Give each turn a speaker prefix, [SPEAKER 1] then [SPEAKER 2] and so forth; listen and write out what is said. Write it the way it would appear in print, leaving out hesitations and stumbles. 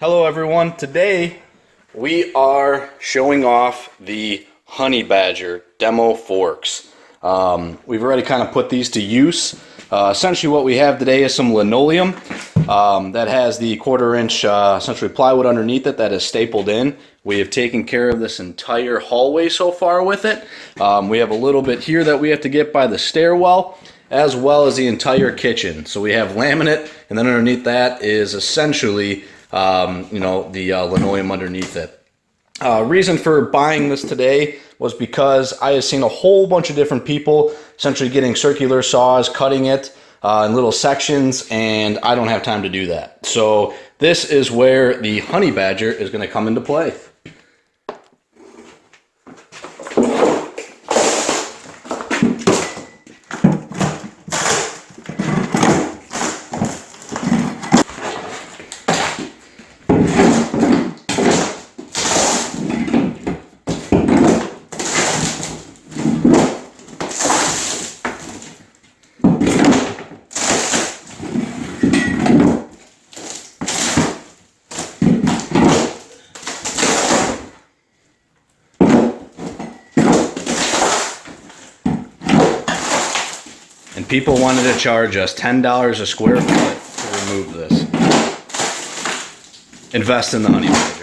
[SPEAKER 1] Hello everyone, today we are showing off the Honey Badger demo forks. We've already kind of put these to use. Essentially what we have today is some linoleum that has the 1/4 inch essentially plywood underneath it that is stapled in. We have taken care of this entire hallway so far with it. We have a little bit here that we have to get by the stairwell, as well as the entire kitchen. So we have laminate, and then underneath that is essentially the linoleum underneath it. Reason for buying this today was because I have seen a whole bunch of different people essentially getting circular saws, cutting it in little sections, and I don't have time to do that. So this is where the Honey Badger is going to come into play. And people wanted to charge us $10 a square foot to remove this. Invest in the Honey Badger.